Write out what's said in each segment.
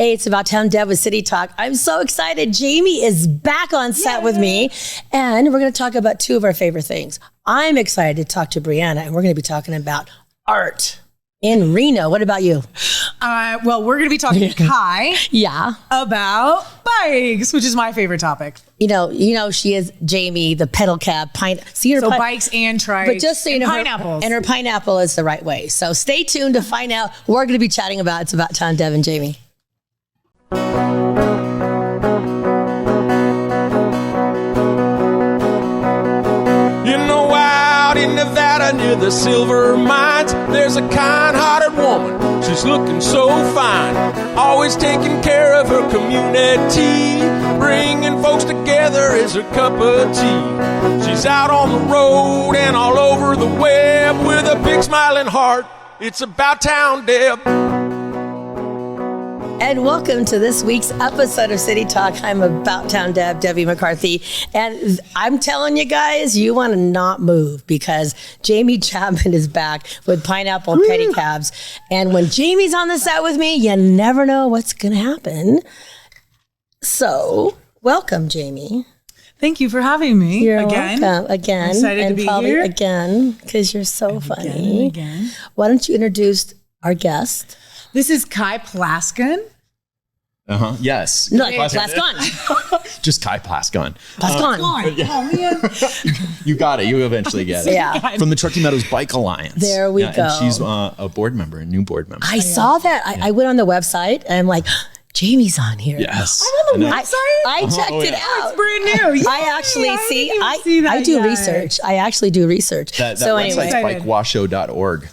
Hey, it's About Town Deb with City Talk. I'm so excited. Jaime is back on set with me, and we're going to talk about two of our favorite things. I'm excited to talk to Briana, and we're going to be talking about art in Reno. What about you? Well, we're going to be talking to Kai about bikes, which is my favorite topic. You know, she is Jaime, the Pedicab bikes and trikes, but just so you know, pineapples. Her pineapple is the right way. So stay tuned to find out what we're going to be chatting about. It's About Town Deb and Jaime. In Nevada near the silver mines, there's a kind-hearted woman. She's looking so fine, always taking care of her community, bringing folks together is her cup of tea. She's out on the road and all over the web with a big smiling heart. It's About Town Deb. And welcome to this week's episode of City Talk. I'm About Town Deb, Debbie McCarthy. And I'm telling you guys, you want to not move because Jaime Chapman is back with Pineapple Pedicabs. And when Jamie's on the set with me, you never know what's going to happen. So, welcome, Jaime. Thank you for having me. You're again. welcome. Again. I'm excited and to be probably here. again, because you're so funny. Again. Why don't you introduce our guest? This is Kai Plaskal. Yes. No, Plaskal. Just Kai Plaskal. Plaskal. Oh, man. You got it. You eventually get it. Yeah. From the Truckee Meadows Bike Alliance. There we go. And she's a board member, a new board member. I saw that. I went on the website and I'm like, Jamie's on here. Yes. I'm on the website. I checked it out. It's brand new. I actually I do research. I actually do research. That so website's anyway, bikewashoe.org.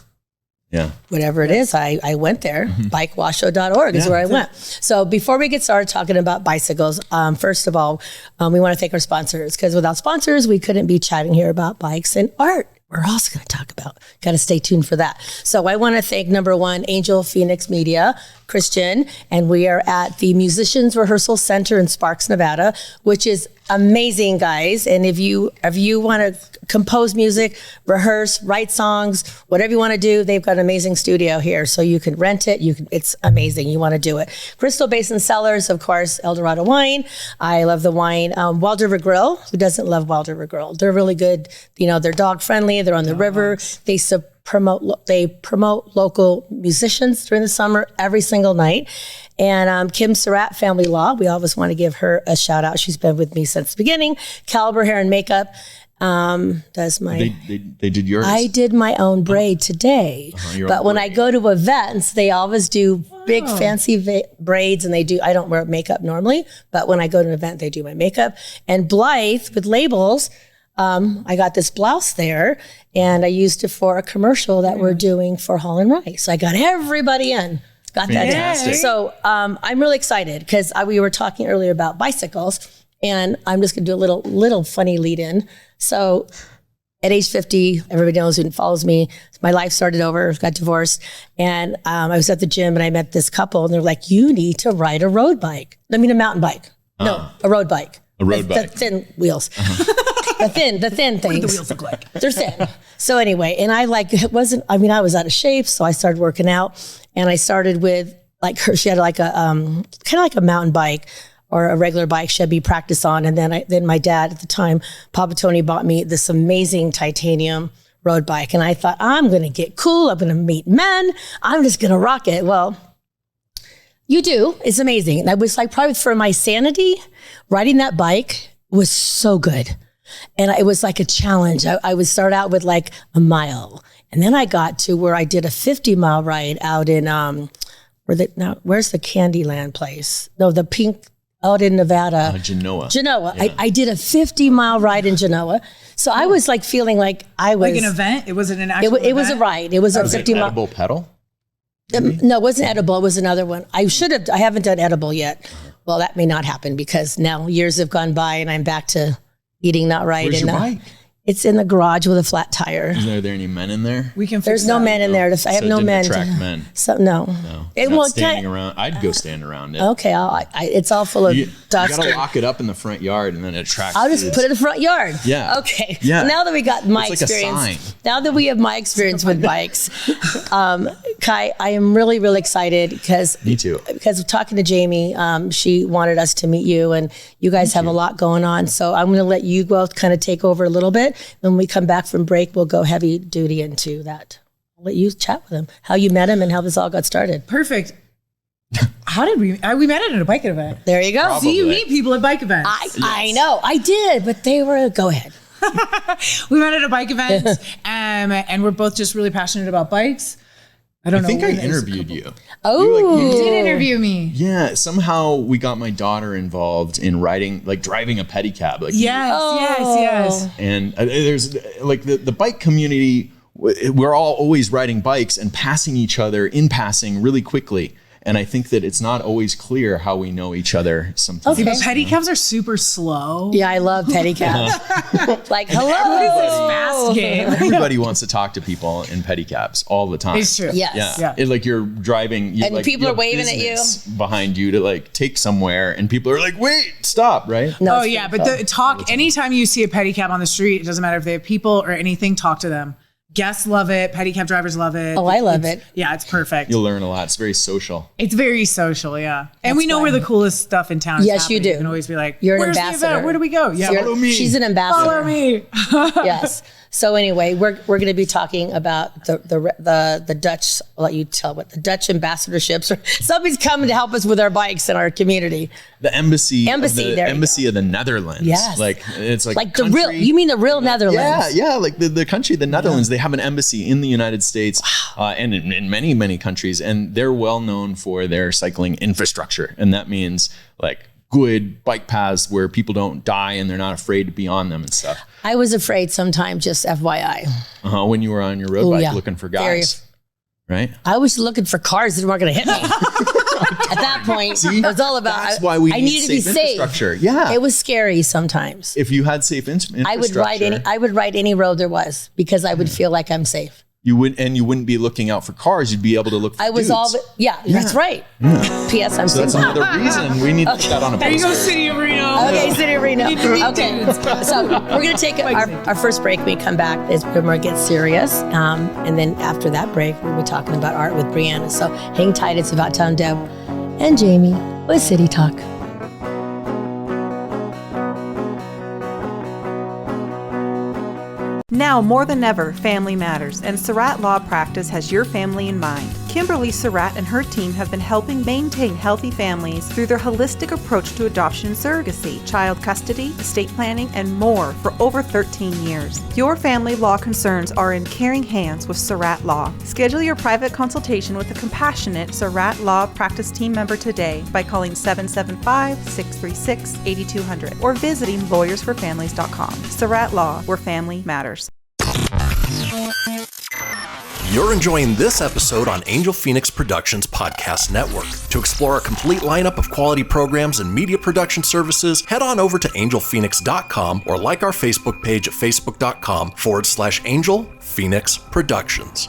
Yeah. whatever it is, I went there. Bikewashoe.org is where I went. So before we get started talking about bicycles, first of all, we want to thank our sponsors because without sponsors, we couldn't be chatting here about bikes and art. We're also going to talk about. Got to stay tuned for that. So I want to thank number one, Angel Fenix Media, Christian, and we are at the Musicians Rehearsal Center in Sparks, Nevada, which is amazing, guys. And if you want to compose music, rehearse, write songs, whatever you want to do, they've got an amazing studio here. So you can rent it. It's amazing. You want to do it. Crystal Basin Cellars, of course, El Dorado wine. I love the wine. Wild River Grille. Who doesn't love Wild River Grille? They're really good. You know, they're dog friendly. They're on the river. They promote local musicians during the summer every single night. And Kim Surratt, Family Law, we always want to give her a shout out. She's been with me since the beginning. Caliber Hair and Makeup. Does my they did yours. I did my own braid today, but when I go to events, they always do big fancy braids, and I don't wear makeup normally, but when I go to an event, they do my makeup. And Blythe with labels. I got this blouse there, and I used it for a commercial that we're doing for Hall and Rice. So I got everybody in. Got that Fantastic. done. So I'm really excited because we were talking earlier about bicycles, and I'm just going to do a little funny lead in. So at age 50, everybody knows who follows me. My life started over, got divorced, and I was at the gym and I met this couple, and they're like, "You need to ride a road bike." I mean, a mountain bike. No, a road bike. A road bike. The thin wheels. The thin things. What do the wheels look like? They're thin. So anyway, and I was out of shape, so I started working out, and I started with she had like a kind of like a mountain bike or a regular bike she had me practice on, and then my dad at the time, Papa Tony, bought me this amazing titanium road bike, and I thought, I'm going to get cool, I'm going to meet men, I'm just going to rock it. Well, you do. It's amazing. And I was like, probably for my sanity, riding that bike was so good. And it was like a challenge. I would start out with like a mile. And then I got to where I did a 50-mile ride out in, where's the Candyland place? No, the pink, out in Nevada. Genoa. Yeah. I did a 50-mile ride in Genoa. So I was like feeling like I was. Like an event? It wasn't an actual It was a ride. It was a 50-mile. Edible pedal? No, it wasn't edible. It was another one. I haven't done edible yet. Well, that may not happen because now years have gone by and I'm back to eating not right. Where's your bike? It's in the garage with a flat tire. Are there any men in there? We can. There's no men in there. I have no men. Attract men. So no. It won't standing around. I'd go stand around it. Okay, it's all full of dust. You gotta lock it up in the front yard, and then it attracts. I'll just put it in the front yard. Yeah. Okay. Yeah. So now that we got my it's like experience, a sign. now that we have my experience with bikes, Kai, I am really, really excited because me too. Because talking to Jaime, she wanted us to meet you, and you guys have a lot going on. So I'm going to let you both kind of take over a little bit. When we come back from break, we'll go heavy duty into that. I'll let you chat with him, how you met him, and how this all got started. Perfect. How did we met at a bike event. There you go. Probably. See, you meet people at bike events. I know. I did, but they were, go ahead. We met at a bike event, and we're both just really passionate about bikes. I think I interviewed you. Oh, You did interview me. Yeah, somehow we got my daughter involved in riding, like driving a pedicab. Like Yes. And there's like the bike community. We're all always riding bikes and passing each other in passing really quickly. And I think that it's not always clear how we know each other sometimes. See, but pedicabs are super slow. Yeah, I love pedicabs. Like, hello. What is this fast game? Everybody wants to talk to people in pedicabs all the time. It's true. Yes. Yeah. Like you're driving. And people you are have waving at you. business behind you to like take somewhere, and people are like, wait, stop, right? No, Oh it's yeah, beautiful. but the talk. Anytime you see a pedicab on the street, it doesn't matter if they have people or anything. Talk to them. Guests love it. Pedicab drivers love it. Oh, I love it. Yeah, it's perfect. You'll learn a lot. It's very social. It's very social, yeah. And we know fine. where the coolest stuff in town is Yes, you happening. do. You can always be like, You're an where's ambassador. the event? Where do we go? Yeah, Follow me. She's an ambassador. follow me. Yes. So anyway, we're going to be talking about the Dutch. I'll let you tell what the Dutch ambassadorships or somebody's coming to help us with our bikes in our community. The embassy there you of the Netherlands. Yes. Like it's like the real. You mean the real Netherlands? Yeah. Like the country, the Netherlands. They have an embassy in the United States and in many, many countries, and they're well known for their cycling infrastructure, and that means like good bike paths where people don't die and they're not afraid to be on them and stuff. I was afraid sometimes, just FYI. When you were on your road bike looking for guys, right? I was looking for cars that weren't going to hit me. At that point, it was all about. That's why we I need needed to be safe safe. infrastructure. Yeah, It was scary sometimes. if you had safe infrastructure, I would ride any road there was because I would feel like I'm safe. You wouldn't be looking out for cars. You'd be able to look for dudes. That's right. P.S. I'm So that's single. another reason we need to put that on a There you go, poster. City of Reno. Okay, City of Reno. Need to meet Okay, dudes. so we're gonna take our first break. When we come back, is when we get serious, and then after that break, we'll be talking about art with Briana. So hang tight. It's About Town Deb and Jaime with City Talk. Now more than ever, family matters, and Surratt Law Practice has your family in mind. Kimberly Surratt and her team have been helping maintain healthy families through their holistic approach to adoption and surrogacy, child custody, estate planning, and more for over 13 years. Your family law concerns are in caring hands with Surratt Law. Schedule your private consultation with a compassionate Surratt Law Practice team member today by calling 775-636-8200 or visiting lawyersforfamilies.com. Surratt Law, where family matters. You're enjoying this episode on Angel Phoenix Productions Podcast Network. To explore a complete lineup of quality programs and media production services, head on over to angelphoenix.com or like our Facebook page at facebook.com/Angel Phoenix Productions.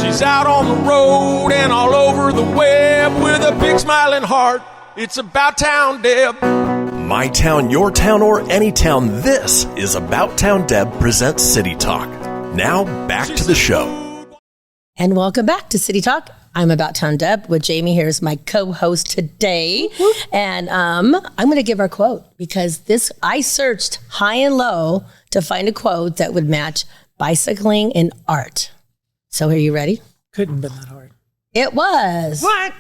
She's out on the road and all over the web with a big smiling heart. It's About Town Deb. My town, your town, or any town, this is About Town Deb presents City Talk. Now, back to the show. And welcome back to City Talk. I'm About Town Deb with Jaime here as my co-host today. And I'm going to give our quote because I searched high and low to find a quote that would match bicycling and art. So are you ready? Couldn't have been that hard. It was. What?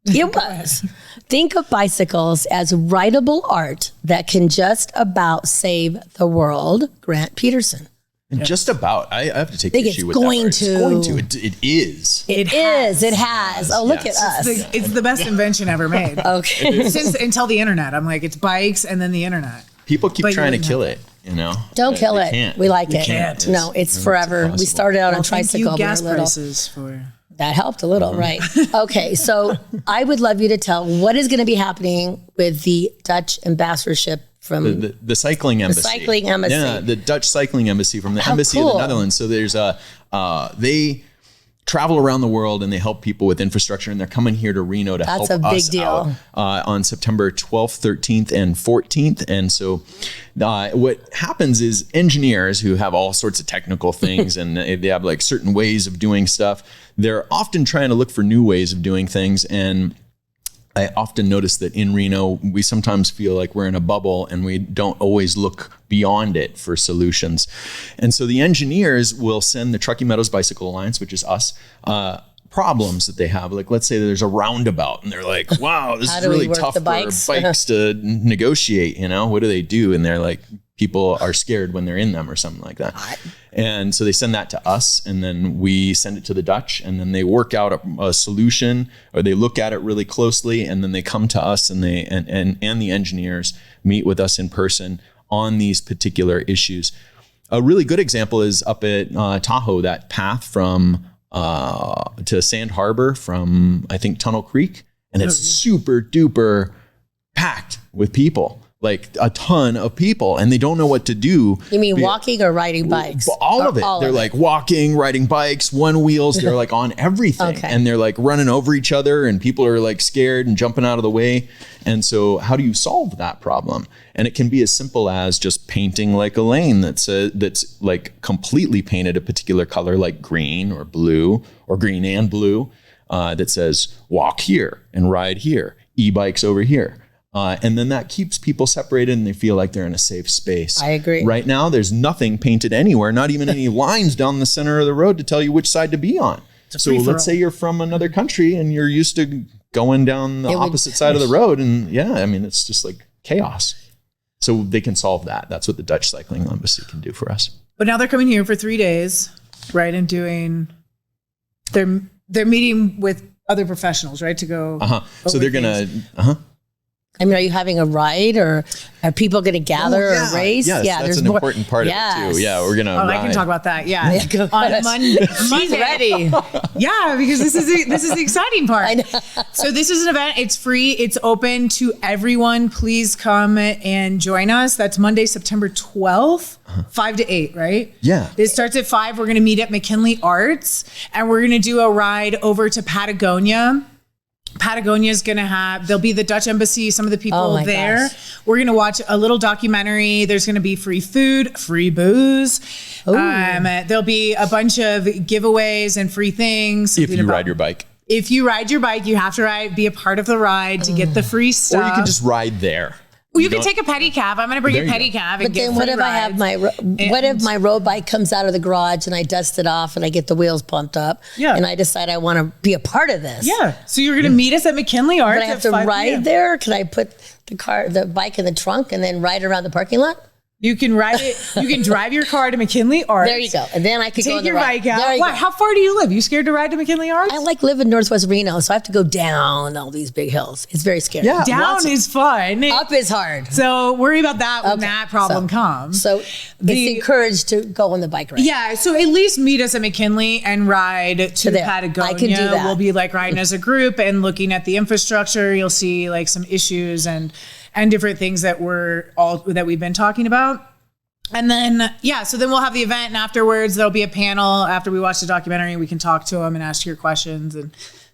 It was. Think of bicycles as writable art that can just about save the world. Grant Peterson. And just about, I have to take Think issue it's with going that. to. It's going to. It is. It is. It has. Oh, look Yes. at us. It's the best invention ever made. Okay. Until the internet. I'm like, it's bikes and then the internet. People keep But you trying to wouldn't kill have it, you know? Don't But kill they it. can't. We like They it. can't. No, it's forever. We impossible. started out on Thank tricycle. you, when we gas were little. prices for... That helped a little, right? Okay, so I would love you to tell what is going to be happening with the Dutch ambassadorship from the cycling embassy. The cycling embassy. Yeah, the Dutch cycling embassy from the embassy of cool. the Netherlands. So there's they travel around the world and they help people with infrastructure, and they're coming here to Reno to help a big us deal. out on September 12th, 13th, and 14th. And so what happens is engineers who have all sorts of technical things and they have like certain ways of doing stuff, they're often trying to look for new ways of doing things. And I often notice that in Reno, we sometimes feel like we're in a bubble and we don't always look beyond it for solutions. And so the engineers will send the Truckee Meadows Bike Alliance, which is us, problems that they have. Like, let's say there's a roundabout and they're like, wow, this is really tough for bikes to negotiate, you know, what do they do? And they're like, people are scared when they're in them or something like that. And so they send that to us, and then we send it to the Dutch, and then they work out a solution, or they look at it really closely, and then they come to us, and they and the engineers meet with us in person on these particular issues. A really good example is up at Tahoe, that path from to Sand Harbor from, I think, Tunnel Creek, and it's super duper packed with people. Like a ton of people, and they don't know what to do. You mean walking or riding bikes? All of it. They're like walking, riding bikes, one wheels. They're like on everything. Okay. And they're like running over each other, and people are like scared and jumping out of the way. And so how do you solve that problem? And it can be as simple as just painting like a lane that's like completely painted a particular color, like green or blue or green and blue, that says walk here and ride here, e-bikes over here. And then that keeps people separated and they feel like they're in a safe space. I agree. Right now, there's nothing painted anywhere, not even any lines down the center of the road to tell you which side to be on. So let's say you're from another country and you're used to going down the opposite side of the road. And yeah, I mean, it's just like chaos. So they can solve that. That's what the Dutch Cycling Embassy can do for us. But now they're coming here for 3 days, right? And doing, they're meeting with other professionals, right? To go. So they're going to, I mean, are you having a ride, or are people going to gather or race? Yes, that's an important part of it too. Yeah, we're going to ride. I can talk about that. Yeah. On Monday. She's ready. Yeah, because this is the exciting part. I know. So this is an event. It's free. It's open to everyone. Please come and join us. That's Monday, September 12th, 5 to 8, right? Yeah. It starts at 5. We're going to meet at McKinley Arts, and we're going to do a ride over to Patagonia. Patagonia is going to there'll be the Dutch embassy, some of the people there. Gosh. We're going to watch a little documentary. There's going to be free food, free booze. There'll be a bunch of giveaways and free things. If you ride your bike. If you ride your bike, you have to be a part of the ride to get the free stuff. Or you can just ride there. Well, you can take a pedicab. I'm going to bring a pedicab. But then what if I have what if my road bike comes out of the garage and I dust it off and I get the wheels pumped up? Yeah. And I decide I want to be a part of this. Yeah. So you're going to meet us at McKinley Arts. But I have to ride there? Can I put the bike in the trunk and then ride around the parking lot? You can ride it. You can drive your car to McKinley Arts. There you go. And then I could take your bike out. Why? How far do you live? You scared to ride to McKinley Arts? I live in Northwest Reno, so I have to go down all these big hills. It's very scary. Yeah, down is fun. Up is hard. So worry about that when that problem comes. So it's encouraged to go on the bike ride. Yeah. So at least meet us at McKinley and ride to Patagonia. I can do that. We'll be like riding as a group and looking at the infrastructure. You'll see like some issues and different things that we've been talking about. And then, so then we'll have the event, and afterwards there'll be a panel. After we watch the documentary, we can talk to them and ask your questions. And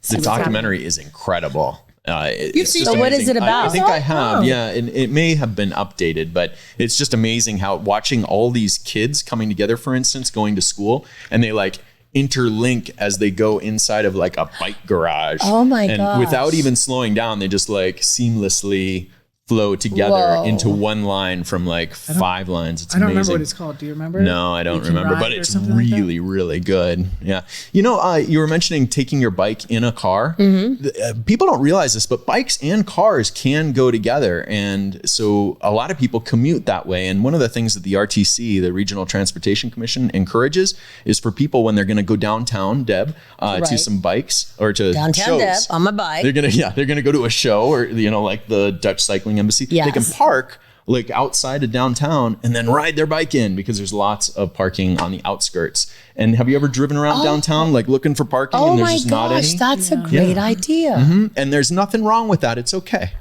the documentary is incredible. You've seen. So what is it about? I think I have. Yeah, and it may have been updated, but it's just amazing how watching all these kids coming together, for instance, going to school, and they like interlink as they go inside of like a bike garage. Oh my god! And without even slowing down, they just like seamlessly flow together into one line from like 5 lines. It's amazing. I don't remember what it's called. Do you remember? No, I don't remember, but it's really, really good. Yeah. You know, you were mentioning taking your bike in a car. Mm-hmm. People don't realize this, but bikes and cars can go together. And so a lot of people commute that way. And one of the things that the RTC, the Regional Transportation Commission, encourages is for people when they're going to go downtown, Deb, to some bikes or to downtown shows. Deb on my bike. They're going to go to a show or, like the Dutch Cycling Embassy. Yes. They can park like outside of downtown and then ride their bike in because there's lots of parking on the outskirts. And have you ever driven around downtown like looking for parking and there's just not any? That's a great idea. Mm-hmm. And there's nothing wrong with that. It's okay.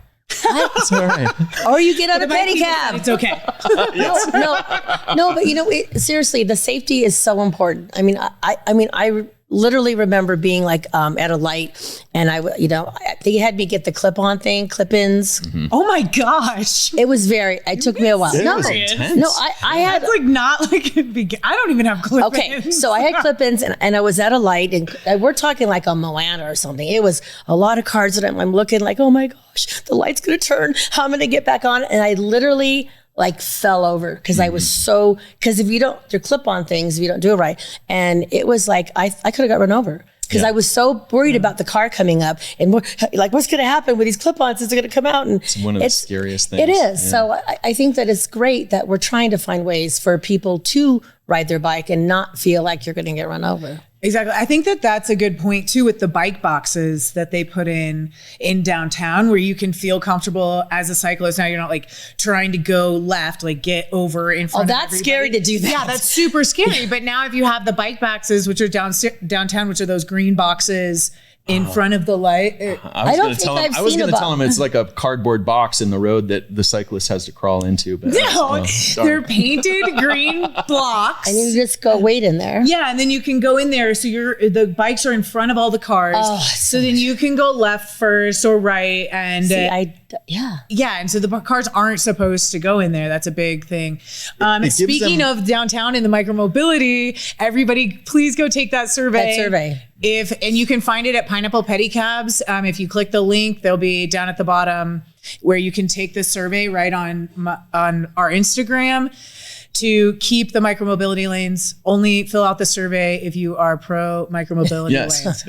It's all right. Or you get on a pedicab. It's okay. No, but seriously, the safety is so important. I mean, I literally remember being like at a light, and they had me get the clip-ins. Mm-hmm. Oh my gosh. It took me a while. It was intense. No, I had That's like not like I don't even have clip-ins. Okay, so I had clip-ins, and I was at a light, and we're talking like a Moana or something. It was a lot of cars, and I'm looking like, oh my gosh, the light's gonna turn. How am I gonna get back on? And I literally like fell over because I was because if you don't, your clip-on things, if you don't do it right, and it was like I could have got run over. Because I was so worried about the car coming up, and like, what's going to happen with these clip-ons? Is it going to come out? And it's one of the scariest things. It is. Yeah. So I think that it's great that we're trying to find ways for people to ride their bike and not feel like you're going to get run over. Exactly. I think that that's a good point too with the bike boxes that they put in downtown, where you can feel comfortable as a cyclist. Now you're not like trying to go left, like get over in front of everybody. That's scary to do that. Yeah, that's super scary. But now if you have the bike boxes, which are downtown, which are those green boxes in front of the light. I don't think I've seen I was going to tell him it's like a cardboard box in the road that the cyclist has to crawl into. But they're painted green blocks. And you just go wait in there. Yeah, and then you can go in there. So the bikes are in front of all the cars. So then you can go left first or right. And and so the cars aren't supposed to go in there. That's a big thing. Speaking of downtown and the micromobility, everybody please go take that survey. And you can find it at Pineapple Pedicabs. If you click the link, they'll be down at the bottom where you can take the survey right on our Instagram to keep the micromobility lanes. Only fill out the survey if you are pro micromobility lanes.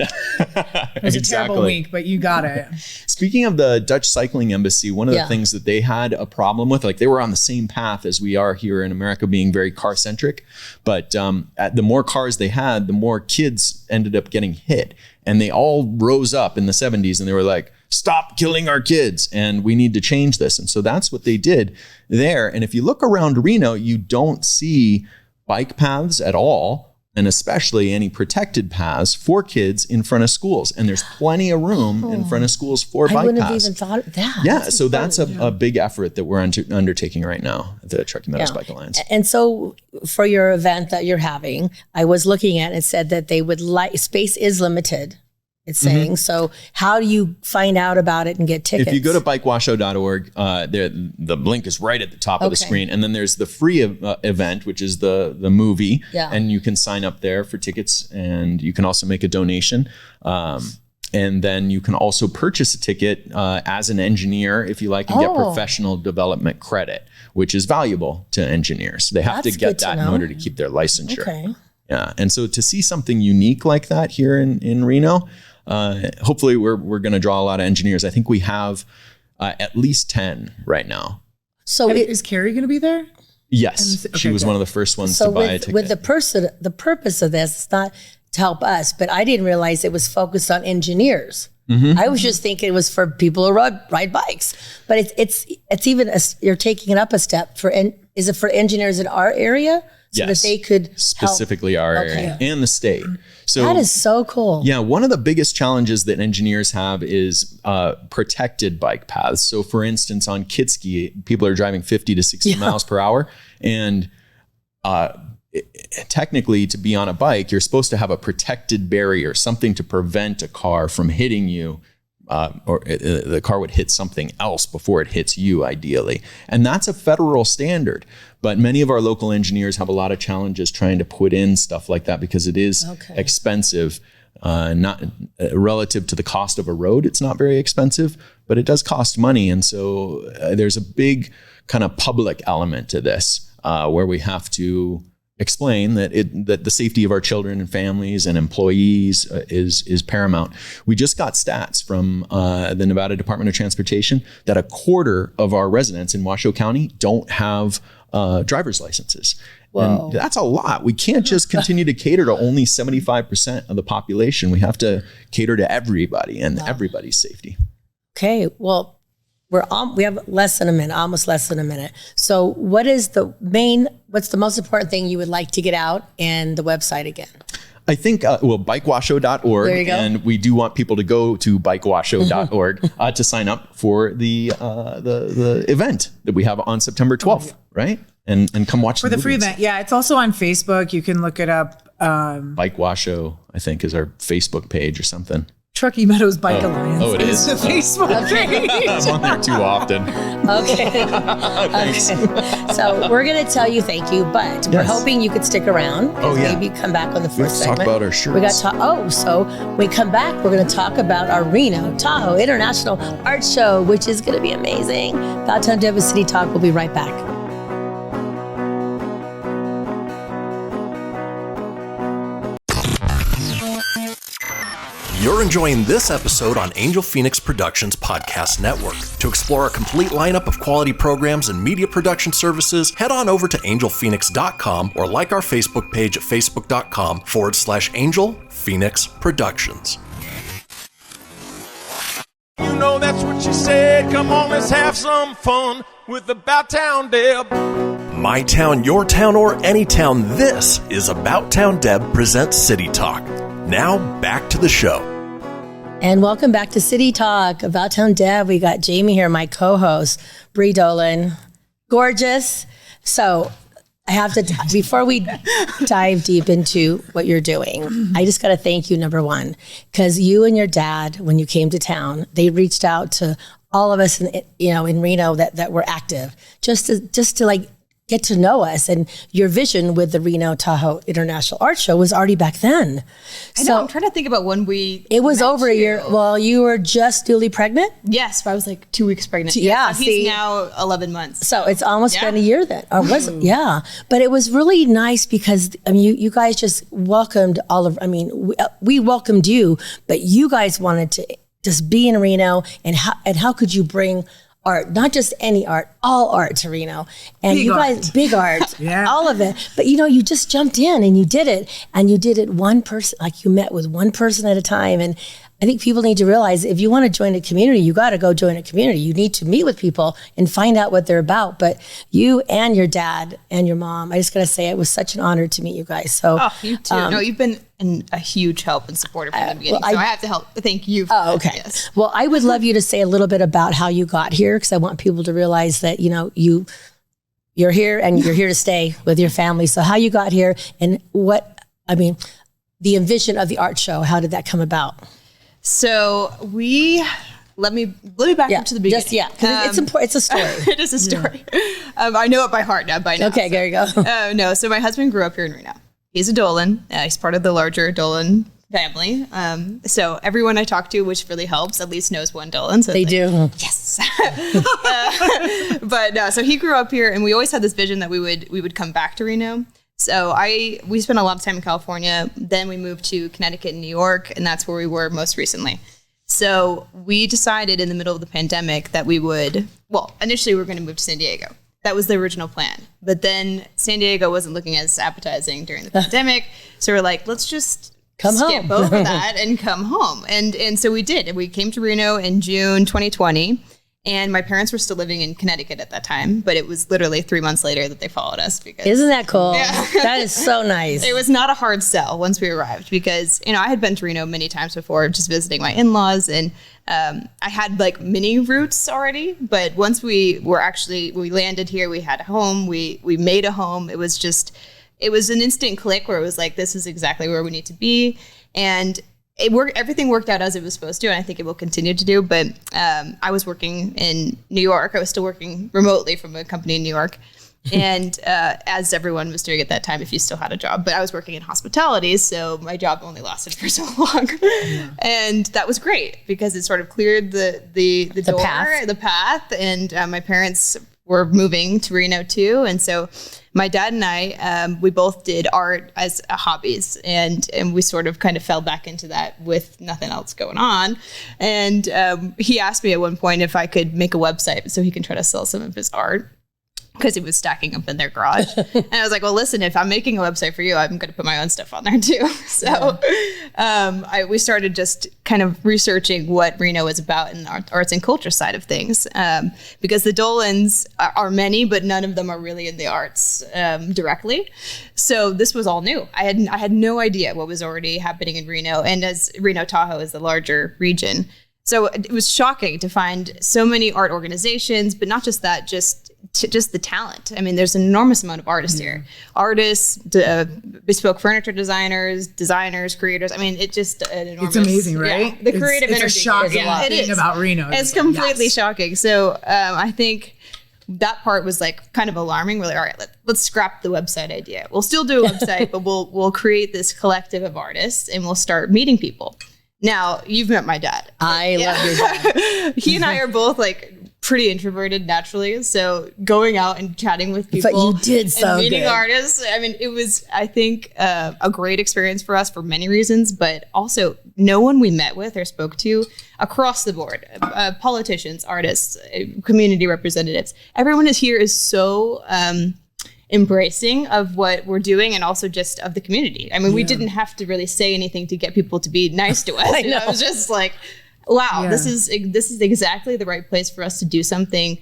It was a terrible week, but you got it. Speaking of the Dutch Cycling Embassy, one of the things that they had a problem with, like they were on the same path as we are here in America, being very car centric. But the more cars they had, the more kids ended up getting hit. And they all rose up in the 70s and they were like, stop killing our kids, and we need to change this. And so that's what they did there. And if you look around Reno, you don't see bike paths at all, and especially any protected paths for kids in front of schools. And there's plenty of room in front of schools for bike paths. I wouldn't have even thought of that. Yeah, so that's a big effort that we're undertaking right now at the Truckee Meadows Bike Alliance. And so for your event that you're having, I was looking at it, said that they would space is limited. It's saying, so how do you find out about it and get tickets? If you go to bikewashoe.org, the link is right at the top of the screen. And then there's the free event, which is the movie. Yeah. And you can sign up there for tickets, and you can also make a donation. And then you can also purchase a ticket as an engineer, if you like, and get professional development credit, which is valuable to engineers. They have to get that in order to keep their licensure. Okay. Yeah. And so to see something unique like that here in Reno, hopefully we're going to draw a lot of engineers. I think we have at least 10 right now. So is Carrie going to be there? Yes. She was one of the first ones to buy a ticket. With the purpose of this, it's not to help us, but I didn't realize it was focused on engineers. Mm-hmm. I was just thinking it was for people who ride bikes, but it's even, you're taking it up a step is it for engineers in our area? So that they could specifically help. Our area and the state. So that is so cool. Yeah, one of the biggest challenges that engineers have is protected bike paths. So, for instance, on Kitski, people are driving 50 to 60 miles per hour, and technically, to be on a bike, you're supposed to have a protected barrier, something to prevent a car from hitting you. Or the car would hit something else before it hits you, ideally. And that's a federal standard. But many of our local engineers have a lot of challenges trying to put in stuff like that because it is expensive. Not relative to the cost of a road, it's not very expensive, but it does cost money. And so there's a big kind of public element to this where we have to explain that the safety of our children and families and employees is paramount. We just got stats from the Nevada Department of Transportation that a quarter of our residents in Washoe County don't have driver's licenses. Whoa. And that's a lot. We can't just continue to cater to only 75% of the population. We have to cater to everybody and everybody's safety. Okay, well, we have almost less than a minute. So what's the most important thing you would like to get out and the website again? I think, bikewashoe.org. There you go. And we do want people to go to bikewashoe.org to sign up for the event that we have on September 12th, right? And come watch For the free event. Yeah, it's also on Facebook. You can look it up. Bike Washoe, I think, is our Facebook page or something. Truckee Meadows Bike Alliance. Oh, it is. The Facebook page. I'm on there too often. Okay. Okay. So we're going to tell you thank you, but we're hoping you could stick around. Oh, yeah. Maybe come back on the We first have to segment. talk about our shirts. We got to so when we come back, we're going to talk about our Reno, Tahoe International Art Show, which is going to be amazing. Downtown Denver City Talk. We'll be right back. You're enjoying this episode on Angel Phoenix Productions Podcast Network. To explore a complete lineup of quality programs and media production services, head on over to angelphoenix.com or like our Facebook page at facebook.com/Angel Phoenix Productions. You know that's what she said. Come on, let's have some fun with About Town Deb. My town, your town, or any town, this is About Town Deb presents City Talk. Now, back to the show. And welcome back to City Talk, About Town Deb. We got Jaime here, my co-host, Briana Dolan. Gorgeous. So I have to, before we dive deep into what you're doing, I just got to thank you, number one, because you and your dad, when you came to town, they reached out to all of us in Reno that were active, just to like get to know us. And your vision with the Reno Tahoe International Art Show was already back then. I know, I'm trying to think about when it was over a year. Well, you were just newly pregnant? Yes, but I was like 2 weeks pregnant. Yeah, so he's now 11 months. So it's almost been a year then. Or was it? Yeah. But it was really nice because, I mean, you guys just welcomed we welcomed you, but you guys wanted to just be in Reno, and how could you bring art, not just any art, all art to Reno. And Big you art. guys, big art, Yeah. all of it. But you just jumped in and you did it. And you did it one person, like you met with one person at a time. And I think people need to realize if you want to join a community, you got to go join a community. You need to meet with people and find out what they're about. But you and your dad and your mom, I just got to say, it was such an honor to meet you guys. So, You too. No, you've been a huge help and supporter from the beginning. So I have to thank you. Oh, okay. Yes. Well, I would love you to say a little bit about how you got here, because I want people to realize that, you're here and you're here to stay with your family. So how you got here and the envision of the art show, how did that come about? So let me back up to the beginning. It's important. It's a story. It is a story. I know it by heart now. Okay, there you go. No, so my husband grew up here in Reno. He's a Dolan. He's part of the larger Dolan family. So everyone I talk to, which really helps, at least knows one Dolan. So they do. Yes. But no, so he grew up here, and we always had this vision that we would come back to Reno. So we spent a lot of time in California. Then we moved to Connecticut and New York, and that's where we were most recently. So we decided in the middle of the pandemic that initially we were going to move to San Diego. That was the original plan. But then San Diego wasn't looking as appetizing during the pandemic. So we're like, let's just skip over that and come home. And so we did. We came to Reno in June 2020. And my parents were still living in Connecticut at that time, but it was literally 3 months later that they followed us. Because isn't that cool? Yeah. That is so nice. It was not a hard sell once we arrived because, I had been to Reno many times before, just visiting my in-laws, and I had like mini roots already. But once we landed here, we had a home, we made a home. It was an instant click where it was like, this is exactly where we need to be. And everything worked out as it was supposed to, and I think it will continue to do. But I was working in New York. I was still working remotely from a company in New York. And as everyone was doing at that time, if you still had a job. But I was working in hospitality, so my job only lasted for so long. Yeah. And that was great because it sort of cleared the path. And my parents were moving to Reno too. And so my dad and I, we both did art as hobbies, and we sort of kind of fell back into that with nothing else going on. And he asked me at one point if I could make a website so he can try to sell some of his art. because it was stacking up in their garage. And I was like, well, listen, if I'm making a website for you, I'm going to put my own stuff on there too. So we started just kind of researching what Reno is about in the arts and culture side of things, because the Dolans are many, but none of them are really in the arts directly. So this was all new. I had no idea what was already happening in Reno, and as Reno Tahoe is the larger region. So it was shocking to find so many art organizations, but not just that, just the talent. I mean, there's an enormous amount of artists here. Artists, bespoke furniture designers, creators. I mean, it's just an enormous... It's amazing, right? Yeah, the creative energy. It's a shocking thing about Reno. It's completely shocking. So I think that part was like kind of alarming. We're like, all right, let's scrap the website idea. We'll still do a website, but we'll create this collective of artists and we'll start meeting people. Now, you've met my dad. I love your dad. He and I are both like pretty introverted naturally. So going out and chatting with people but you did so and meeting good. artists. I mean, it was, I think, a great experience for us for many reasons, but also no one we met with or spoke to across the board, politicians, artists, community representatives. Everyone is so embracing of what we're doing and also just of the community. I mean, we didn't have to really say anything to get people to be nice to us. It was just like, wow, this is exactly the right place for us to do something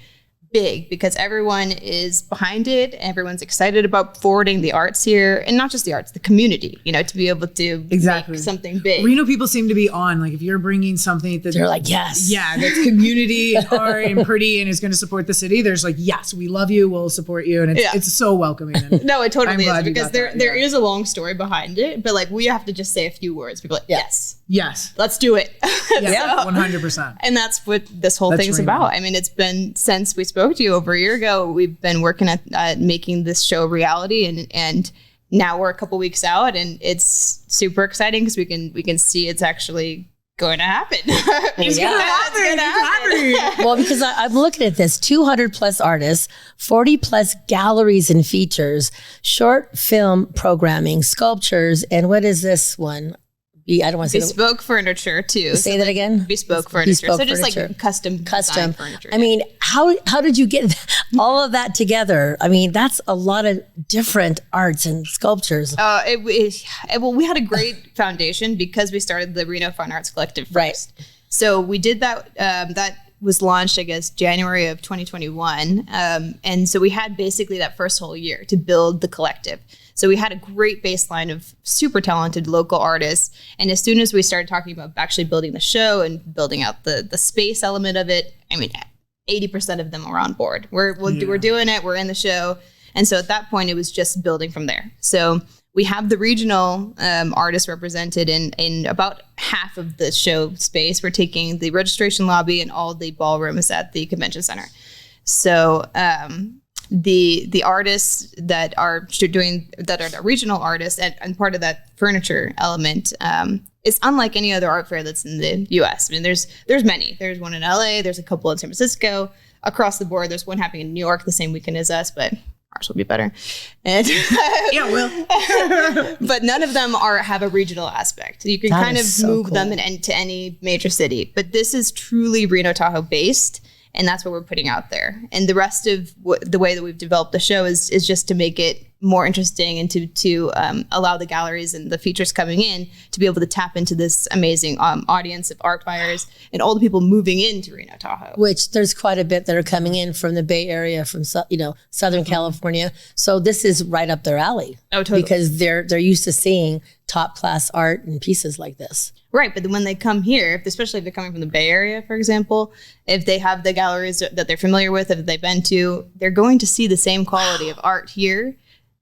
big, because everyone is behind it. Everyone's excited about forwarding the arts here, and not just the arts, the community, to be able to make something big. Reno people seem to be on, like, if you're bringing something that they're like, yes. Yeah, that's community and art and pretty and is going to support the city. There's like, yes, we love you, we'll support you. And it's so welcoming. No, it totally is, because there is a long story behind it, but like we have to just say a few words. People are like, yes, let's do it. Yeah, 100%. And that's what this whole thing is about. I mean, it's been since we spoke to you over a year ago, we've been working at making this show reality, and now we're a couple weeks out, and it's super exciting because we can see it's actually going to happen. It's going to happen. Well, because I'm looking at this, 200 plus artists, 40 plus galleries and features, short film programming, sculptures, and what is this one? I don't want to say bespoke furniture too. Say that again. Bespoke furniture. So just furniture. Like custom furniture. I mean, how did you get all of that together? I mean, that's a lot of different arts and sculptures. Well, we had a great foundation because we started the Reno Fine Arts Collective first. Right. So we did that. That was launched, I guess, January of 2021. And so we had basically that first whole year to build the collective. So we had a great baseline of super talented local artists. And as soon as we started talking about actually building the show and building out the space element of it, I mean, 80% of them were on board. We're doing it. We're in the show. And so at that point, it was just building from there. So we have the regional artists represented in about half of the show space. We're taking the registration lobby and all the ballrooms at the convention center. So the artists that are the regional artists and part of that furniture element is unlike any other art fair that's in the U.S. I mean, there's many. There's one in L.A. There's a couple in San Francisco. Across the board, there's one happening in New York the same weekend as us, but ours will be better. And yeah, well, but none of them have a regional aspect. You can kind of move them into any major city, but this is truly Reno Tahoe based. And that's what we're putting out there. And the rest of the way that we've developed the show is just to make it more interesting and to allow the galleries and the features coming in to be able to tap into this amazing audience of art buyers and all the people moving into Reno Tahoe. Which there's quite a bit that are coming in from the Bay Area, from Southern California. So this is right up their alley. Oh, totally. Because they're used to seeing top class art and pieces like this. Right, but then when they come here, especially if they're coming from the Bay Area, for example, if they have the galleries that they're familiar with, if they've been to, they're going to see the same quality of art here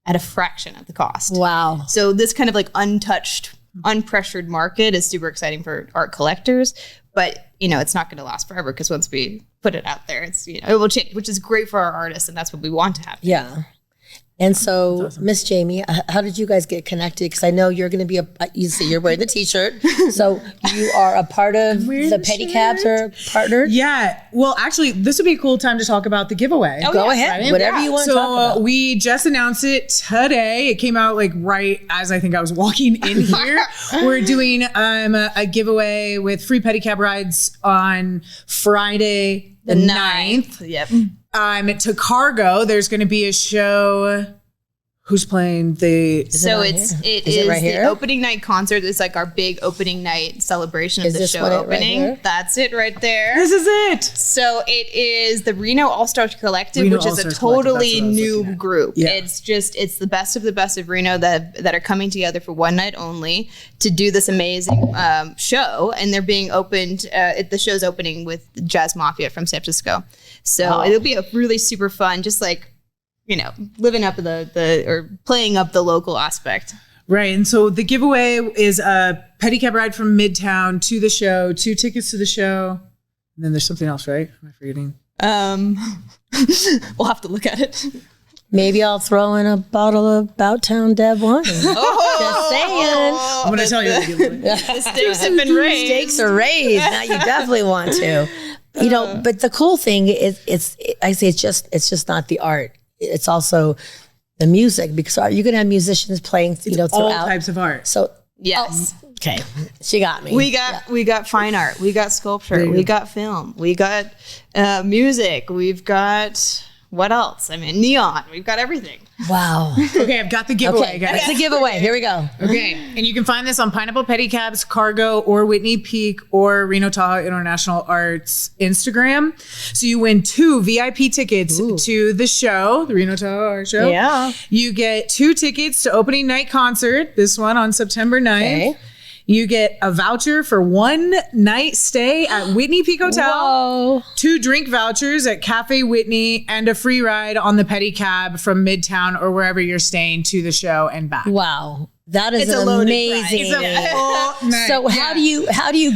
at a fraction of the cost. Wow. So this kind of like untouched, unpressured market is super exciting for art collectors, but it's not going to last forever because once we put it out there, it's it will change, which is great for our artists, and that's what we want to happen. Yeah. And so, Miss Jaime, how did you guys get connected? Because I know you're going to be you see you're wearing the t-shirt. So you are a part of the Pedicabs or partnered? Yeah. Well, actually, this would be a cool time to talk about the giveaway. Go ahead. Right? Whatever you want to talk about. So we just announced it today. It came out like right as I think I was walking in here. We're doing a giveaway with free pedicab rides on Friday, the 9th. Yep. To Cargo, there's going to be a show. Who's playing the? It is right the opening night concert. It's like our big opening night celebration of the show opening. Right That's it right there. This is it. So it is the Reno All-Stars Collective, which is a totally new group. Yeah. It's the best of Reno that are coming together for one night only to do this amazing show. And they're being opened, the show's opening with Jazz Mafia from San Francisco. So it'll be a really super fun, just like, living up or playing up the local aspect. Right. And so the giveaway is a pedicab ride from Midtown to the show, 2 tickets to the show. And then there's something else, right? Am I forgetting? We'll have to look at it. Maybe I'll throw in a bottle of About Town Deb wine. Just saying. I'm going to tell you the giveaway. The stakes have been raised. Stakes are raised. Now you definitely want to. But the cool thing is, it's just not the art. It's also the music, because you're going to have musicians playing, throughout. All types of art. So yes. Okay. She got me. We got fine art. We got sculpture. We got film. We got music. We've got, what else? I mean, neon. We've got everything. Wow. Okay, I've got the giveaway, guys. That's the giveaway. Here we go. Okay, and you can find this on Pineapple Pedicabs, Cargo, or Whitney Peak, or Reno Tahoe International Arts Instagram. So you win 2 VIP tickets to the show, the Reno Tahoe Art Show. Yeah. You get 2 tickets to opening night concert, this one on September 9th. Okay. You get a voucher for 1 night stay at Whitney Peak Hotel, Whoa. 2 drink vouchers at Cafe Whitney, and a free ride on the pedicab from Midtown or wherever you're staying to the show and back. Wow. That is amazing. It's a full night. So how do you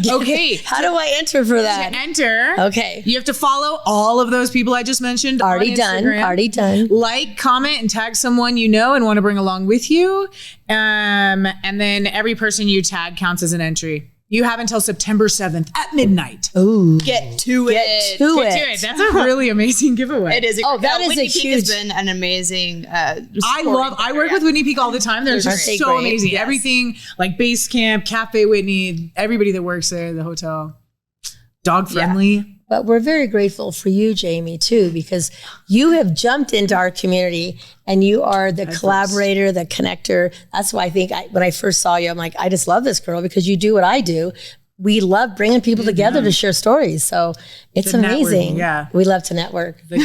get? Okay. How do I enter for that? To enter, okay, you have to follow all of those people I just mentioned. Already done. Like, comment, and tag someone you know and want to bring along with you. And then every person you tag counts as an entry. You have until September 7th at midnight. Ooh. Get to it. That's a really amazing giveaway. It is. That is Whitney a Peak huge. has been an amazing. I work with Whitney Peak all the time. They're just so amazing. Yes. Everything like Base Camp, Cafe Whitney, everybody that works there, the hotel, dog friendly. Yeah. But we're very grateful for you, Jaime, too, because you have jumped into our community and you are the collaborator, the connector. That's why I think when I first saw you, I'm like, I just love this girl because you do what I do. We love bringing people together to share stories. So it's amazing. Yeah. We love to network. The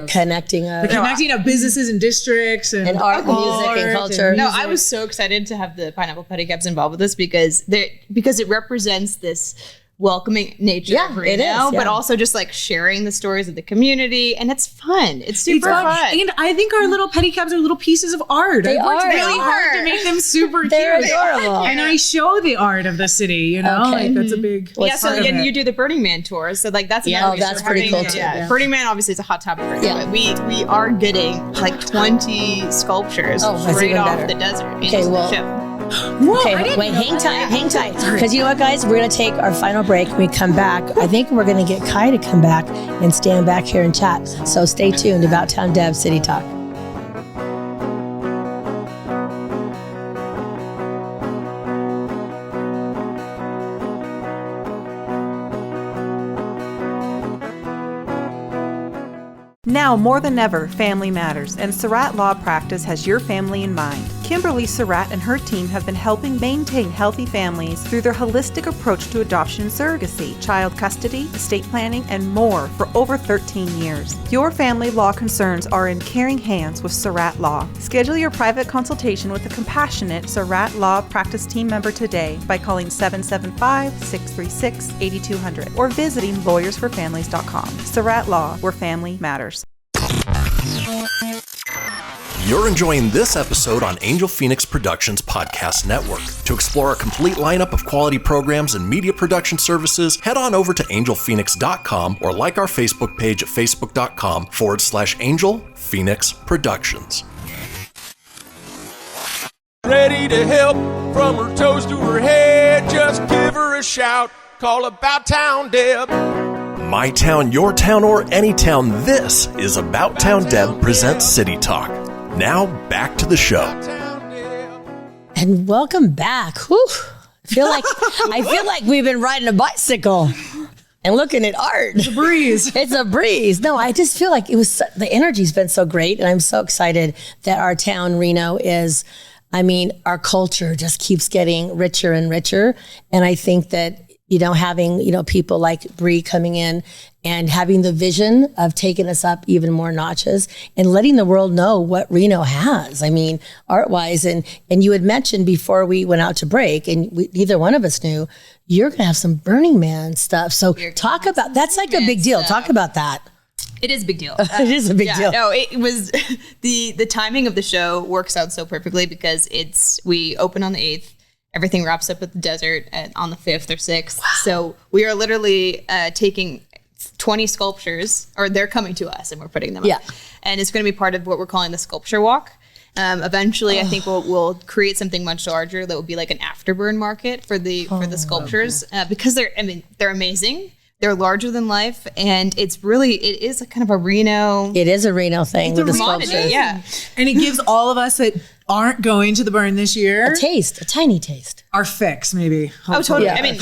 connecting of businesses and districts and art, music, and culture. No, I was so excited to have the Pineapple Pedicabs involved with this because it represents this welcoming nature of Reno, but also just like sharing the stories of the community, and it's fun. It's super fun. And I think our little pedicabs are little pieces of art. They worked really hard to make them super They're cute. adorable. And I show the art of the city, like that's a big and you do the Burning Man tour. So like that's that's pretty cool too. Yeah. Burning Man obviously is a hot topic right now. We are getting like 20 sculptures straight off the desert into the ship. Hang tight. Because you know what, guys? We're going to take our final break. When we come back, I think we're going to get Kai to come back and stand back here and chat. So stay tuned. About Town Deb City Talk. Now more than ever, family matters, and Surratt Law Practice has your family in mind. Kimberly Surratt and her team have been helping maintain healthy families through their holistic approach to adoption and surrogacy, child custody, estate planning, and more for over 13 years. Your family law concerns are in caring hands with Surratt Law. Schedule your private consultation with a compassionate Surratt Law Practice team member today by calling 775-636-8200 or visiting lawyersforfamilies.com. Surratt Law, where family matters. You're enjoying this episode on Angel Phoenix Productions Podcast Network. To explore a complete lineup of quality programs and media production services, head on over to angelphoenix.com or like our Facebook page at facebook.com/Angel Phoenix Productions. Ready to help from her toes to her head. Just give her a shout. Call About Town Deb. My town, your town, or any town, this is About Town Deb presents City Talk. Now, back to the show. And welcome back. Whew. I feel like we've been riding a bicycle. and looking at art. It's a breeze. It's a breeze. No, I just feel like the energy's been so great. And I'm so excited that our town, Reno, is, our culture just keeps getting richer and richer. And I think that, having, people like Bree coming in and having the vision of taking us up even more notches and letting the world know what Reno has. Art-wise. And you had mentioned before we went out to break, and neither one of us knew, you're going to have some Burning Man stuff. So talk about, that's like a big deal. Talk about that. It is a big deal. It is a big deal. No, it was the timing of the show works out so perfectly because we open on the 8th. Everything wraps up at the desert on the 5th or 6th. Wow. So we are literally taking 20 sculptures, or they're coming to us and we're putting them up. And it's going to be part of what we're calling the sculpture walk. Eventually, I think we'll create something much larger that will be like an afterburn market for the sculptures because they're amazing. They're larger than life, and it is a kind of a Reno. It is a Reno thing with the sculptures. Yeah, and it gives all of us that aren't going to the burn this year a tiny taste. Our fix, maybe. Hopefully. Oh, totally. Yeah,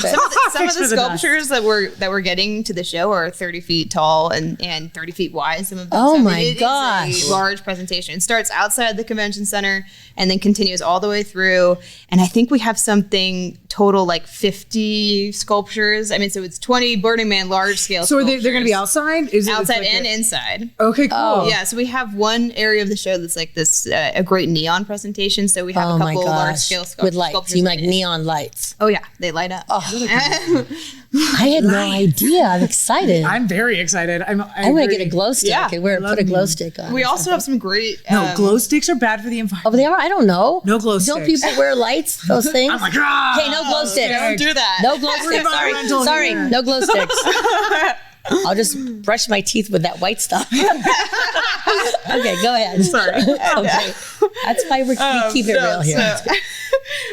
some of the sculptures that we're getting to the show are 30 feet tall and 30 feet wide. Some of them. Oh my gosh! It's a large presentation. It starts outside the convention center and then continues all the way through. And I think we have something total like 50 sculptures. So it's 20 Burning Man large scale. So they're going to be outside? Outside and inside. Okay, cool. Oh. Yeah, so we have one area of the show that's like this a great neon presentation. So we have a couple large scale sculptures. With lights. You like neon lights. Oh yeah, they light up. Oh. I had no idea. I'm excited. I'm very excited. I'm going to get a glow stick and put a glow stick on. We also have some great... No, glow sticks are bad for the environment. Oh, they are? I don't know. No glow sticks. Don't people wear lights, those things? I'm like, okay, no glow sticks. Don't do that. No glow sticks. Sorry, no glow sticks. I'll just brush my teeth with that white stuff. Okay, go ahead. Sorry. Okay. That's why we keep it real here.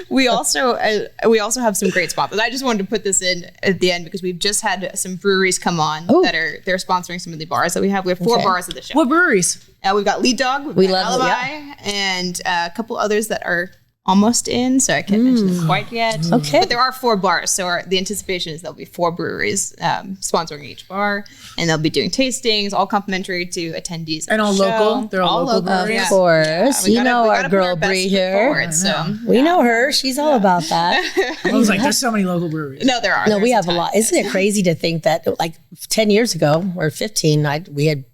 We also have some great sponsors. I just wanted to put this in at the end because we've just had some breweries come on they're sponsoring some of the bars that we have. We have 4 bars at the show. What breweries? We've got Lead Dog, we've got Alibi, and a couple others that are almost in, so I can't mention them quite yet. Okay. But there are 4 bars, so the anticipation is there'll be 4 breweries sponsoring each bar, and they'll be doing tastings, all complimentary to attendees. And all local? They're all local breweries? Of course. Yeah, our girl Bree here. Forward, so. We know her. She's all about that. I was like, there's so many local breweries. No, there are. No, we have a lot. Isn't it crazy to think that like 10 years ago or 15, we had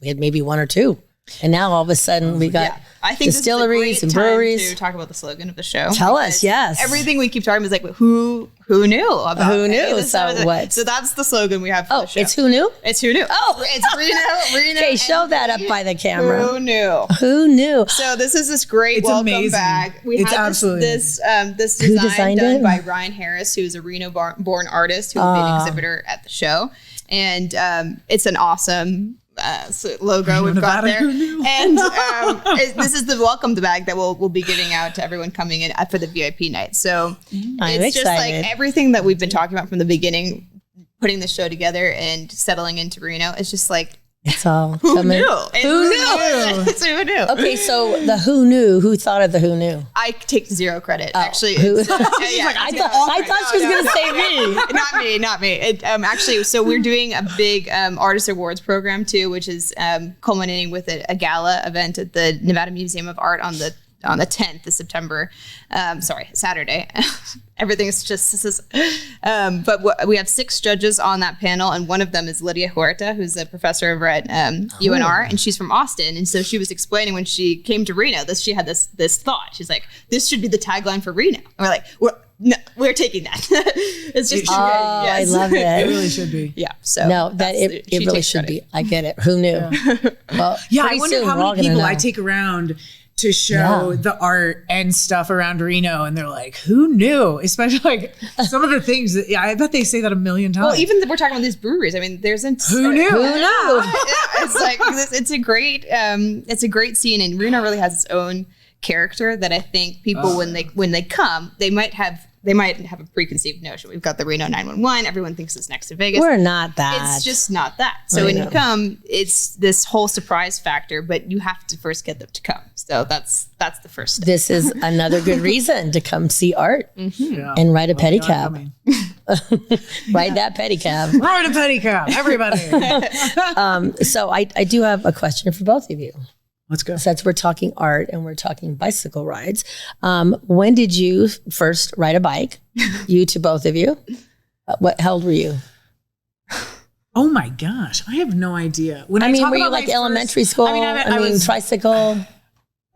maybe 1 or 2. And now all of a sudden we got I think distilleries and breweries. To talk about the slogan of the show. Tell us, yes. Everything we keep talking about is like, who knew about Who knew? So that's the slogan we have for the show. It's who knew? It's who knew. Oh, it's Reno. Okay, show that up by the camera. Who knew? Who knew? So this is this great welcome amazing. bag. It's absolutely this design done by Ryan Harris, who's a Reno-born artist who will be an exhibitor at the show, and it's an awesome logo we've got there, and this is the welcome bag that we'll be giving out to everyone coming in for the VIP night. So it's just like everything that we've been talking about from the beginning, putting the show together and settling into Reno. It's just like it's all who coming. knew? Who knew? It's who knew? Okay, so the who knew? Who thought of the who knew? I take 0 credit. Actually, I thought she was going to say me. Not me. Actually, so we're doing a big artist awards program too, which is culminating with a gala event at the Nevada Museum of Art on the 10th of September. Saturday. Everything's just but we have 6 judges on that panel, and one of them is Lydia Huerta, who's a professor over at UNR, and she's from Austin. And so she was explaining when she came to Reno, she had this thought. She's like, this should be the tagline for Reno. And we're like, we're taking that. It's just I love it. It really should be. Yeah. So no, that it really should be. I get it. Who knew? Well, I wonder how many people I take around to show the art and stuff around Reno, and they're like, who knew? Especially like some of the things that I bet they say that a million times. Well, even we're talking about these breweries. I mean, there's who knew? It's like it's a great scene, and Reno really has its own character that I think people when they come, they might have they might have a preconceived notion. We've got the Reno 911. Everyone thinks it's next to Vegas. We're not that. It's just not that. So when you come, it's this whole surprise factor, but you have to first get them to come. So that's the first step. This is another good reason to come see art and ride a pedicab. Ride that pedicab. Ride a pedicab, everybody. So I do have a question for both of you. Let's go. Since we're talking art and we're talking bicycle rides, when did you first ride a bike? You to both of you. How old were you? Oh my gosh, I have no idea. When were you like elementary school? I mean, tricycle.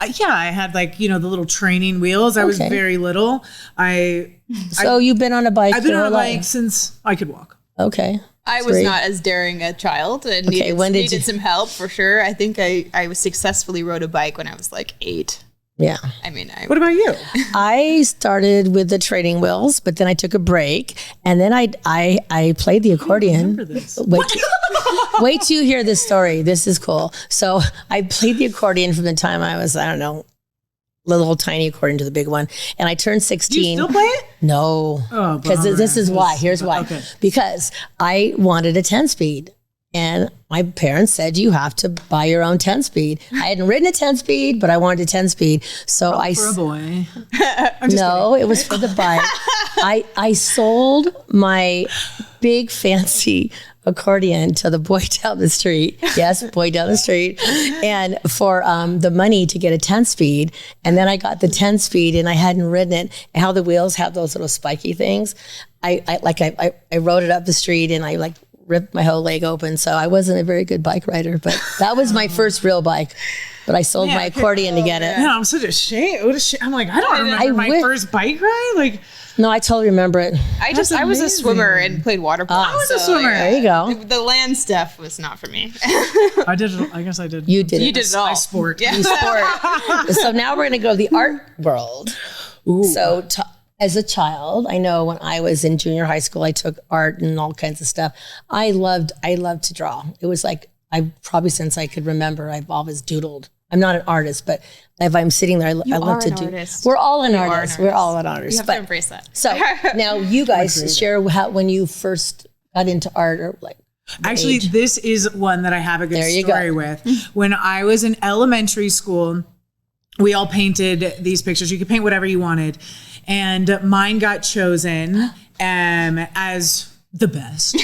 Yeah, I had like, the little training wheels. I was very little. You've been on a bike? I've been on a bike since I could walk. Okay. I was not as daring a child and needed some help for sure. I think I successfully rode a bike when I was like 8. Yeah. What about you? I started with the training wheels, but then I took a break and then I played the accordion. I remember this. Wait till you hear this story. This is cool. So I played the accordion from the time I was, I don't know, little tiny accordion to the big one. And I turned 16. Do you still play it? No. Because this is why. Here's why. Okay. Because I wanted a 10-speed. And my parents said, you have to buy your own 10-speed. I hadn't ridden a 10-speed, but I wanted a 10-speed. So for a boy. No, it was for the bike. I sold my big fancy accordion to the boy down the street. Yes, boy down the street. And for the money to get a 10-speed. And then I got the 10-speed and I hadn't ridden it. And how the wheels have those little spiky things. I rode it up the street and I ripped my whole leg open. So I wasn't a very good bike rider, but that was my first real bike. But I sold my accordion to get it. Yeah, I'm such a shame. I'm like, I don't remember my first bike ride. No, I totally remember it. I was a swimmer and played water polo. I was a swimmer. There you go. The land stuff was not for me. I guess I did. You did. You did it all. I sport. Yeah. You sport. So now we're going to go to the art world. Ooh. So as a child, I know when I was in junior high school, I took art and all kinds of stuff. I loved to draw. It was like, probably since I could remember, I've always doodled. I'm not an artist, but if I'm sitting there, I love to do. Artist. We're all an artist. We're all an artist. You have to embrace that. So now you guys share when you first got into art or Actually, age. This is one that I have a good story with. When I was in elementary school, we all painted these pictures. You could paint whatever you wanted. And mine got chosen as the best,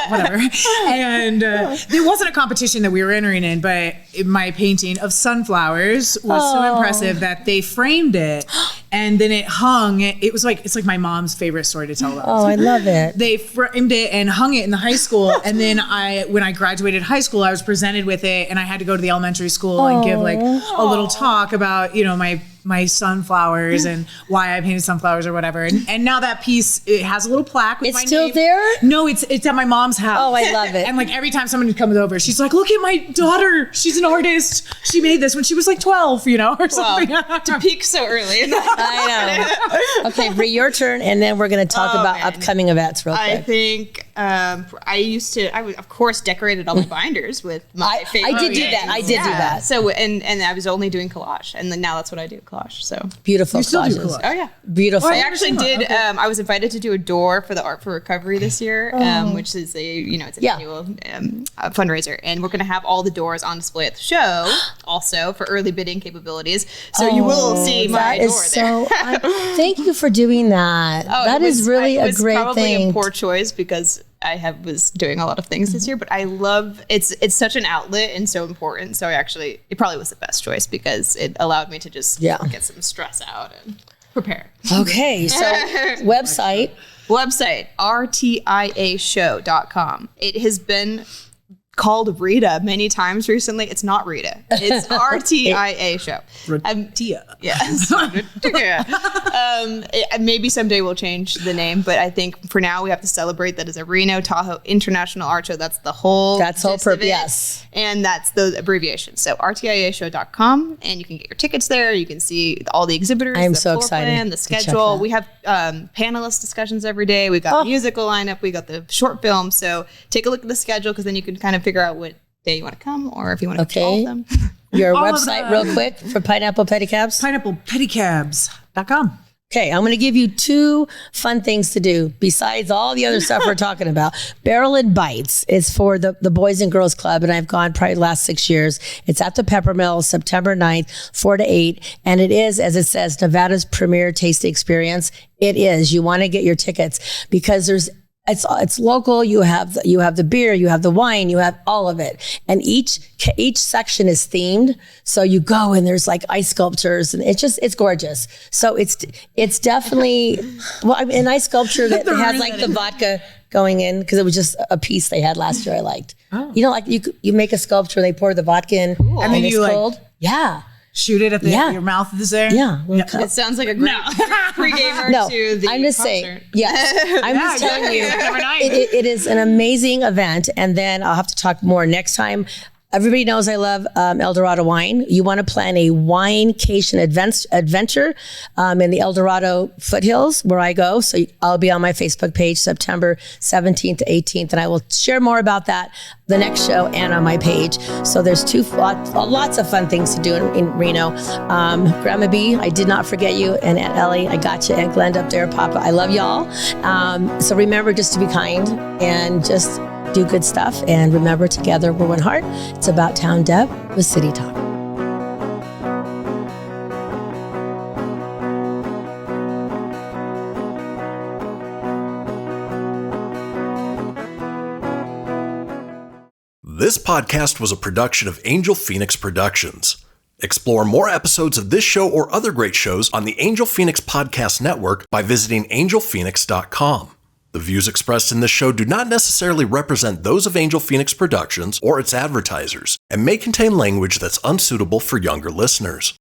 whatever. And it wasn't a competition that we were entering in, but my painting of sunflowers was so impressive that they framed it and then it hung. It's like my mom's favorite story to tell. Oh, I love it. They framed it and hung it in the high school. And then when I graduated high school, I was presented with it and I had to go to the elementary school and give a little talk about, my sunflowers and why I painted sunflowers or whatever. And now that piece, it has a little plaque with my name. It's still there? No, it's at my mom's house. Oh, I love it. And every time someone comes over, she's like, look at my daughter. She's an artist. She made this when she was 12, or something. To peak so early. I know. Okay, Bri, your turn. And then we're going to talk about upcoming events real quick. I think I of course decorated all my binders with my favorite. I did do that. I did do that. So, and I was only doing collage. And then now that's what I do, collage. So beautiful. You still do collages. collage? Oh, yeah. Beautiful. I actually did. Okay. I was invited to do a door for the Art for Recovery this year, which is it's an annual fundraiser, and we're going to have all the doors on display at the show, also for early bidding capabilities. So you will see my door there. Thank you for doing that. That is really a great thing. Probably a poor choice because I was doing a lot of things this year, but I love it's such an outlet and so important. So it probably was the best choice because it allowed me to just get some stress out and prepare. Okay, so website rtiashow.com. It has been called Rita many times recently. It's not Rita. It's RTIA show. Yes. Maybe someday we'll change the name, but I think for now we have to celebrate that as a Reno Tahoe International Art Show. That's the whole purpose. Yes. And that's the abbreviation. So rtiashow.com, and you can get your tickets there. You can see all the exhibitors. I'm so excited. Plan, the schedule. We have panelist discussions every day. We got the musical lineup. We got the short film. So take a look at the schedule because then you can kind of figure out what day you want to come or if you want to come to all of them. Your website real quick for Pineapple Pedicabs? PineapplePedicabs.com. Okay, I'm going to give you 2 fun things to do besides all the other stuff we're talking about. Barrel and Bites is for the Boys and Girls Club, and I've gone probably the last 6 years. It's at the Peppermill, September 9th, 4 to 8, and it is, as it says, Nevada's premier tasting experience. It is. You want to get your tickets because it's local. You have the beer, you have the wine, you have all of it, and each section is themed. So you go and there's like ice sculptures, and it's gorgeous. So it's definitely an ice sculpture that has like the vodka going in because it was just a piece they had last year. I liked. Oh. You know, like you make a sculpture, they pour the vodka in, and then it's cold. Yeah. Shoot it at your mouth is there. Yeah, it sounds like a great pre-gamer to the I'm just concert. Saying. Yes, I'm just telling you, it is an amazing event. And then I'll have to talk more next time. Everybody knows I love El Dorado wine. You want to plan a winecation adventure in the El Dorado foothills where I go. So I'll be on my Facebook page September 17th to 18th, and I will share more about that the next show and on my page. So there's lots of fun things to do in Reno. Grandma B, I did not forget you, and Aunt Ellie, I got you, Aunt Glenda up there, Papa, I love y'all. So remember just to be kind and just do good stuff, and remember, together we're one heart. It's about Town Deb with City Talk. This podcast was a production of Angel Phoenix Productions. Explore more episodes of this show or other great shows on the Angel Phoenix Podcast Network by visiting angelphoenix.com. The views expressed in this show do not necessarily represent those of Angel Phoenix Productions or its advertisers and may contain language that's unsuitable for younger listeners.